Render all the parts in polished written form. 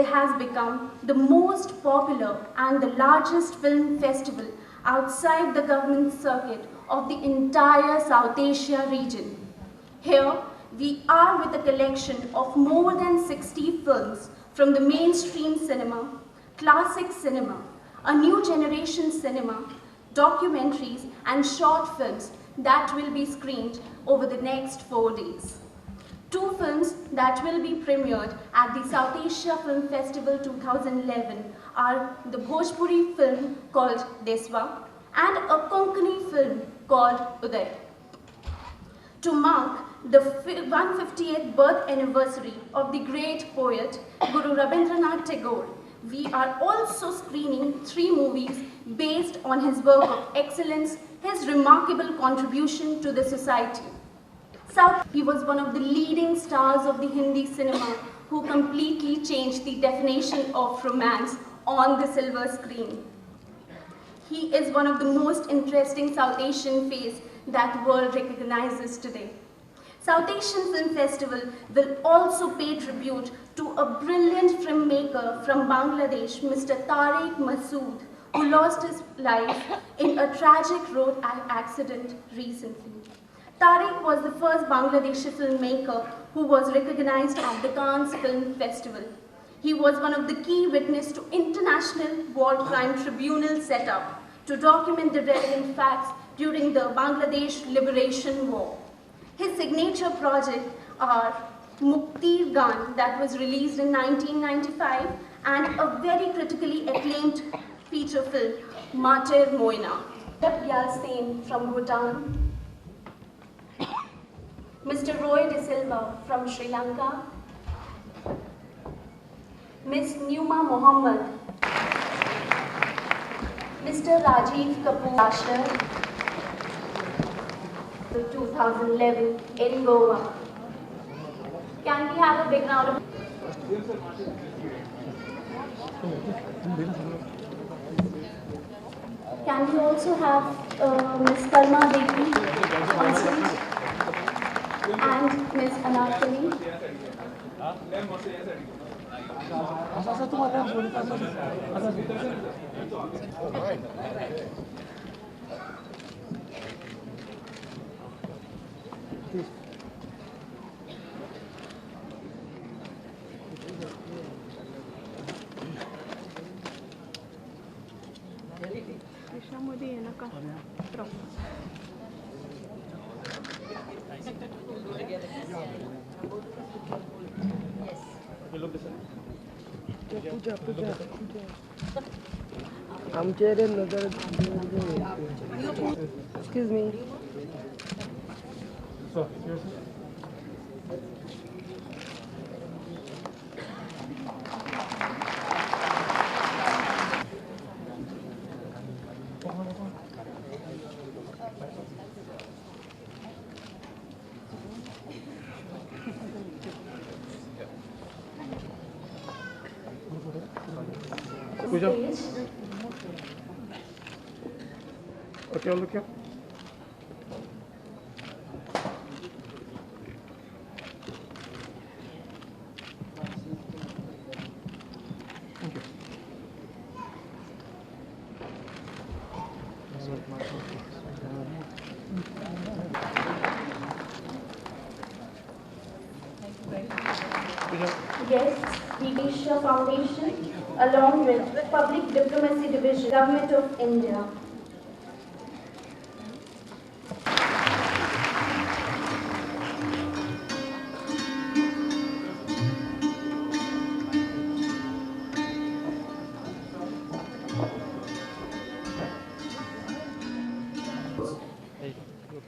it has become the most popular and the largest film festival outside the government circuit of the entire South Asia region. Here, we are with a collection of more than 60 films from the mainstream cinema, classic cinema, a new generation cinema, documentaries and short films that will be screened over the next 4 days. Two films that will be premiered at the South Asia Film Festival 2011 are the Bhojpuri film called Deswa and a Konkani film called Uday. To mark the 150th birth anniversary of the great poet Guru Rabindranath Tagore, we are also screening 3 movies based on his work of excellence, his remarkable contribution to the society. He was one of the leading stars of the Hindi cinema who completely changed the definition of romance on the silver screen. He is one of the most interesting South Asian faces that the world recognizes today. South Asian Film Festival will also pay tribute to a brilliant filmmaker from Bangladesh, Mr. Tariq Masood, who lost his life in a tragic road accident recently. Tariq was the first Bangladeshi filmmaker who was recognized at the Cannes Film Festival. He was one of the key witnesses to International War Crime Tribunal setup to document the relevant facts during the Bangladesh Liberation War. His signature projects are Mukti Gan, that was released in 1995, and a very critically acclaimed feature film, Mater Moina. Yasin from Bhutan, Mr. Roy De Silva from Sri Lanka, Ms. Numa Mohammed, Mr. Rajiv Kapoor Asher, 2011 in Goa. Can we have a big round of Can we also have Ms. Karma Devi on stage and Ms. Anarkali? Excuse me. So, yes. Puja. Okay, look here. Thank you. Guests, the Asia Foundation, along with Public Diplomacy Division, Government of India.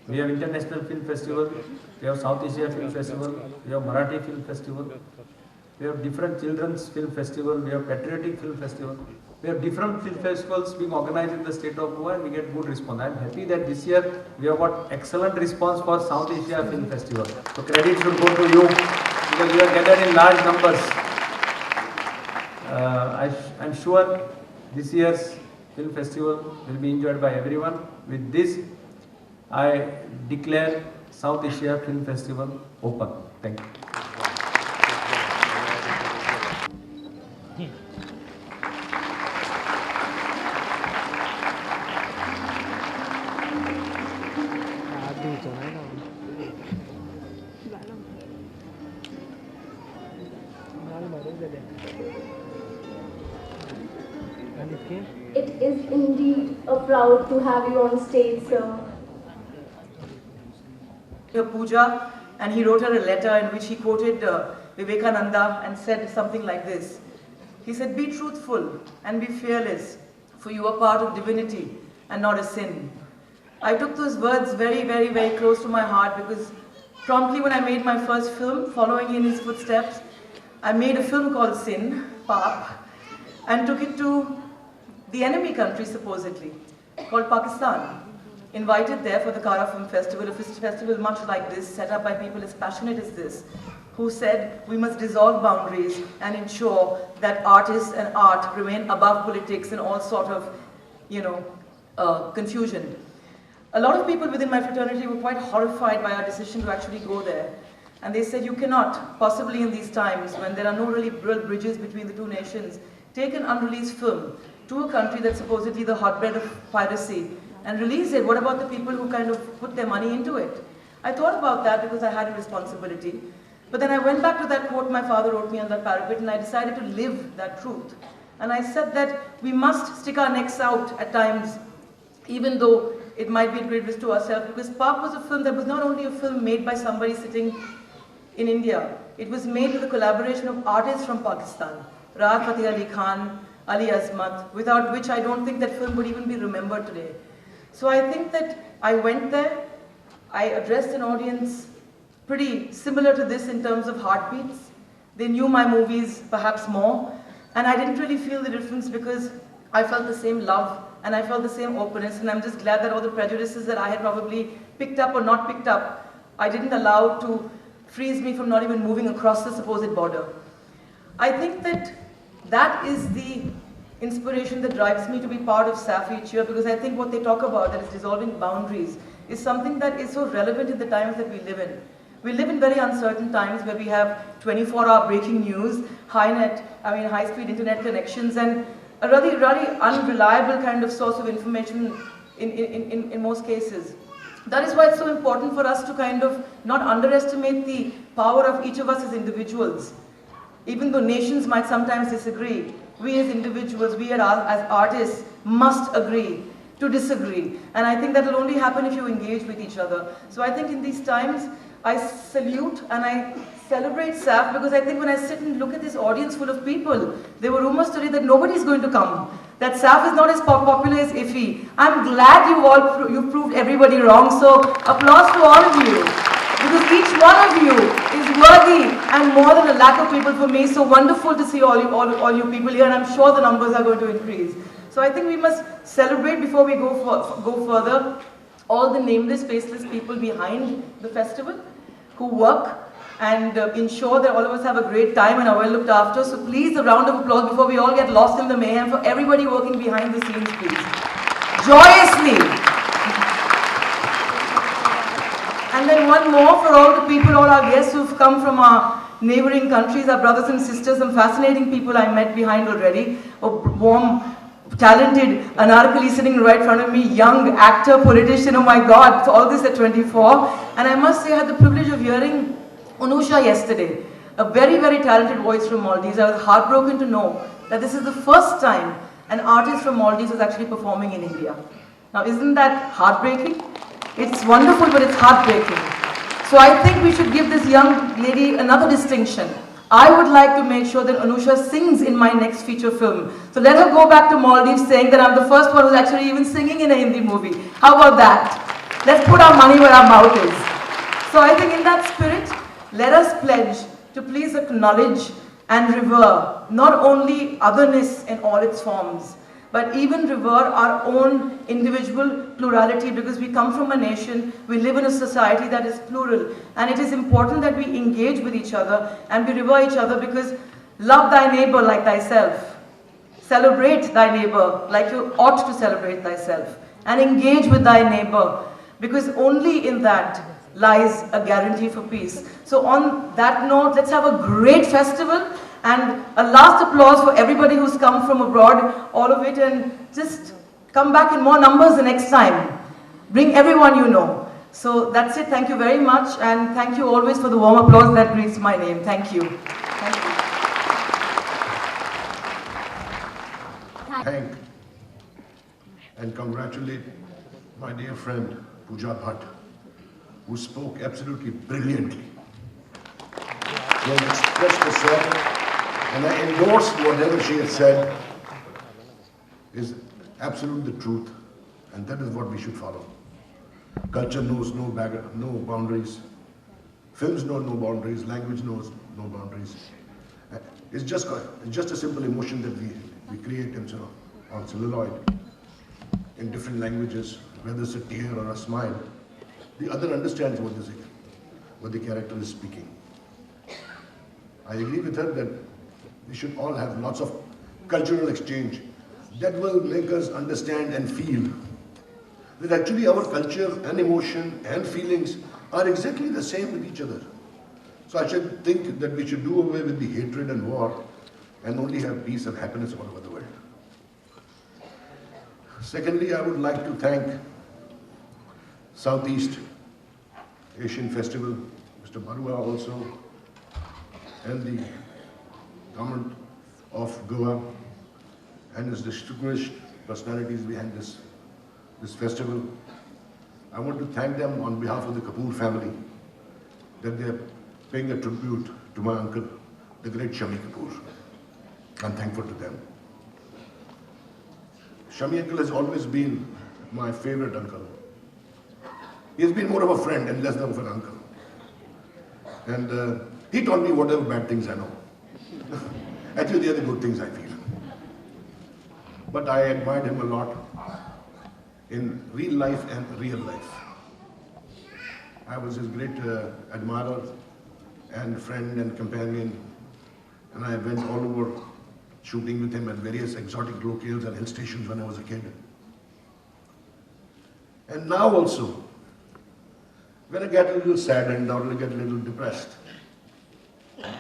We have International Film Festival, we have South Asia Film Festival, we have Marathi Film Festival, we have different children's film festival, we have patriotic film festival. We have different film festivals being organized in the state of Goa and we get good response. I am happy that this year we have got excellent response for South Asia Film Festival. So credit should go to you because you are gathered in large numbers. I am sure this year's film festival will be enjoyed by everyone. With this, I declare South Asia Film Festival open. Thank you. It is indeed a proud to have you on stage, sir. Puja, and he wrote her a letter in which he quoted Vivekananda and said something like this. He said, "Be truthful and be fearless, for you are part of divinity and not a sin." I took those words very, very, very close to my heart because promptly when I made my first film, following in his footsteps, I made a film called Sin, Paap, and took it to the enemy country supposedly, called Pakistan. Invited there for the Kara Film Festival, a festival much like this, set up by people as passionate as this, who said we must dissolve boundaries and ensure that artists and art remain above politics and all sort of, confusion. A lot of people within my fraternity were quite horrified by our decision to actually go there. And they said, you cannot, possibly in these times when there are no really real bridges between the two nations, take an unreleased film to a country that's supposedly the hotbed of piracy and release it. What about the people who kind of put their money into it? I thought about that because I had a responsibility. But then I went back to that quote my father wrote me on that parapet and I decided to live that truth. And I said that we must stick our necks out at times, even though it might be a great risk to ourselves, because Paap was a film that was not only a film made by somebody sitting in India, it was made with a collaboration of artists from Pakistan, Rahat Fateh Ali Khan, Ali Azmat, without which I don't think that film would even be remembered today. So I think that I went there, I addressed an audience pretty similar to this in terms of heartbeats. They knew my movies perhaps more, and I didn't really feel the difference because I felt the same love and I felt the same openness, and I'm just glad that all the prejudices that I had probably picked up or not picked up, I didn't allow to freeze me from not even moving across the supposed border. I think that that is the inspiration that drives me to be part of SAF each year, because I think what they talk about, that is dissolving boundaries, is something that is so relevant in the times that we live in. We live in very uncertain times where we have 24-hour breaking news, high-speed internet connections, and a really, really unreliable kind of source of information in most cases. That is why it's so important for us to kind of not underestimate the power of each of us as individuals. Even though nations might sometimes disagree, we as individuals, we as artists must agree to disagree. And I think that will only happen if you engage with each other. So I think in these times, I salute and I celebrate SAF, because I think when I sit and look at this audience full of people, there were rumors today that nobody's going to come, that SAF is not as popular as IFFI. I'm glad you've proved everybody wrong, so applause to all of you, because each one of you is worthy and more than a lack of people for me. So wonderful to see all you people here, and I'm sure the numbers are going to increase. So I think we must celebrate before we go further all the nameless, faceless people behind the festival who work and ensure that all of us have a great time and are well looked after. So please, a round of applause before we all get lost in the mayhem for everybody working behind the scenes, please. Joyously. And then one more for all the people, all our guests who've come from our neighboring countries, our brothers and sisters, some fascinating people I met behind already. A warm, talented Anarkali sitting right in front of me, young actor, politician, oh my God, all this at 24. And I must say I had the privilege of hearing Anusha yesterday, a very, very talented voice from Maldives. I was heartbroken to know that this is the first time an artist from Maldives is actually performing in India. Now, isn't that heartbreaking? It's wonderful, but it's heartbreaking. So I think we should give this young lady another distinction. I would like to make sure that Anusha sings in my next feature film. So let her go back to Maldives saying that I'm the first one who's actually even singing in a Hindi movie. How about that? Let's put our money where our mouth is. So I think in that spirit, let us pledge to please acknowledge and revere not only otherness in all its forms, but even revere our own individual plurality, because we come from a nation, we live in a society that is plural, and it is important that we engage with each other and we revere each other, because love thy neighbor like thyself, celebrate thy neighbor like you ought to celebrate thyself, and engage with thy neighbor, because only in that lies a guarantee for peace. So on that note, let's have a great festival, And a last applause for everybody who's come from abroad, all of it, and just come back in more numbers the next time. Bring everyone you know. So that's it. Thank you very much, and thank you always for the warm applause that greets my name. Thank you. Thank you. Thank and congratulate my dear friend Pooja Bhatt, who spoke absolutely brilliantly. She has expressed herself, and I endorse whatever she has said is absolutely the truth, and that is what we should follow. Culture knows no boundaries. Films know no boundaries. Language knows no boundaries. It's just a simple emotion that we create on celluloid in different languages, whether it's a tear or a smile. The other understands what the character is speaking. I agree with her that we should all have lots of cultural exchange that will make us understand and feel that actually our culture and emotion and feelings are exactly the same with each other. So I should think that we should do away with the hatred and war and only have peace and happiness all over the world. Secondly, I would like to thank Southeast Asian Festival, Mr. Barua also, and the government of Goa and its distinguished personalities behind this festival. I want to thank them on behalf of the Kapoor family that they are paying a tribute to my uncle, the great Shami Kapoor. I'm thankful to them. Shami uncle has always been my favorite uncle. He has been more of a friend and less of an uncle. And he taught me whatever bad things I know. Actually, they are the good things I feel. But I admired him a lot in real life and real life. I was his great admirer and friend and companion, and I went all over shooting with him at various exotic locales and hill stations when I was a kid. And now also, when I get a little saddened or I get a little depressed,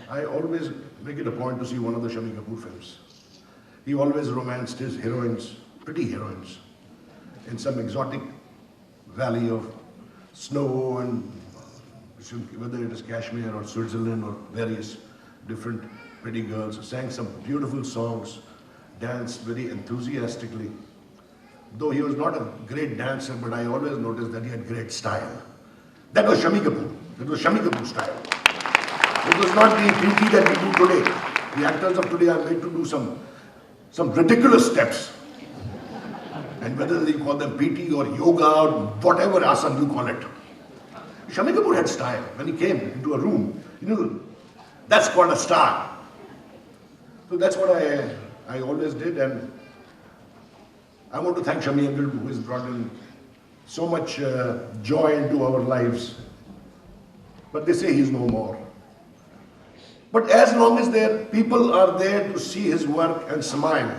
I always make it a point to see one of the Shami Kapoor films. He always romanced his heroines, pretty heroines, in some exotic valley of snow, and whether it is Kashmir or Switzerland or various different pretty girls, sang some beautiful songs, danced very enthusiastically. Though he was not a great dancer, but I always noticed that he had great style. That was Shami Kapoor. That was Shami Kapoor style. It was not the PT that we do today. The actors of today are made to do some ridiculous steps. And whether you call them PT or yoga or whatever asana you call it. Shami Kapoor had style. When he came into a room, that's called a star. So that's what I always did, and I want to thank Shami uncle who has brought in so much joy into our lives. But they say he's no more. But as long as people are there to see his work and smile,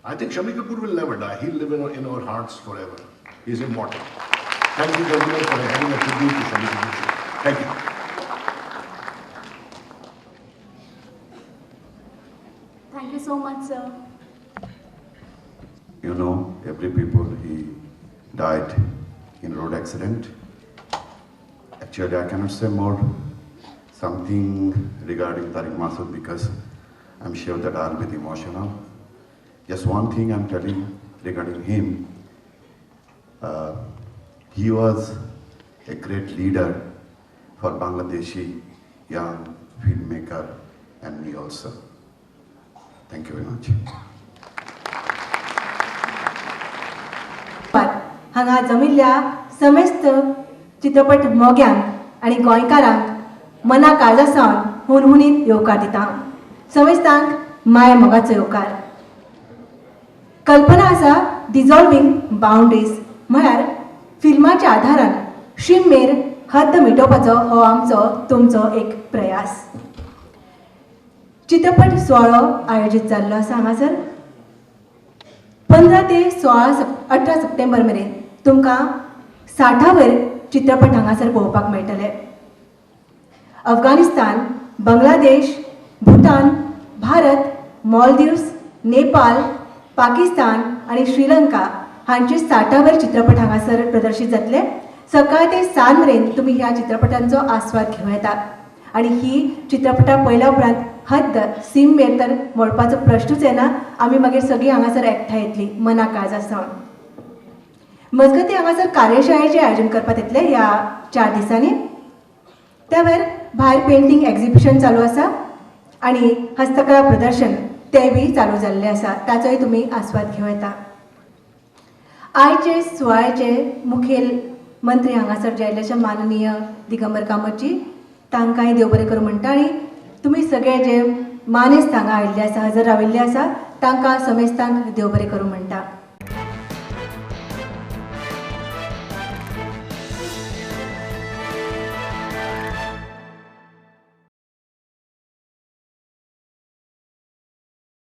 I think Shami Kapoor will never die. He'll live in our hearts forever. He's immortal. Thank you very much for having a tribute to Shami Kapoor. Thank you. Thank you so much, sir. You know, every people, he died in road accident. Actually, I cannot say more something regarding Tariq Masood because I'm sure that I'll be emotional. Just one thing I'm telling regarding him. He was a great leader for Bangladeshi young filmmaker and me also. Thank you very much. हांगा जमिल्ल्या समेस्त चित्रपट मोग्यांक आणि गोंयकारांक मना काळजासावन हुनहुनीत येवकार दिता. समेस्तांक माय मोगाचो येवकार. कल्पना आसा डिझॉल्विंग बाउंड्रीज म्हळ्यार फिल्माच्या आधारान शिममेर हद्द मिटोवपाचो हो आमचो तुमचो एक प्रयास. चित्रपट सुवाळो आयोजीत जाल्लो आसा हांगासर. 15 ते 18 सप्टेंबर मेरेन तुमकां 60 वयर चित्रपट हांगासर पळोवपाक मेळटले. अफगाणिस्तान, बांगलादेश, भूतान, भारत, मालदीव्स, नेपाळ, पाकिस्तान आणि श्रीलंका हांचे 60 चित्रपट हांगासर प्रदर्शित जातले. सकाळ ते 7 मेरेन तुम्ही ह्या चित्रपटांचो आस्वाद घेवं येता. आणि ही चित्रपटां पळयल्या उपरांत हद्द सीम मेर तर म्हणपाचो प्रश्नूच येना. आमी मागीर सगळीं हांगासर एकठांय येतलीं मना काळजा सावन. मजगतीं हांगासर कार्यशाळेचें आयोजन करपाक येतलें ह्या 4 दिसांनी. त्या भायर भायर पेंटींग एक्झिबिशन चालू आसा आनी हस्तकला प्रदर्शन तें बी चालू जाल्लें आसा. ताचोय तुमी आस्वाद घेवं येता. आयचे सुवाळ्याचे मुखेल मंत्री हांगासर जे आयिल्ले माननीय दिगंबर कामतजी तांकांय देव बरें करूं म्हणटा. आनी तुमी सगळे जे मानेस्त हांगा आयिल्ले आसा, हजर राविल्ले आसा तांकां समेस्तांक देव बरें करूं म्हणटा.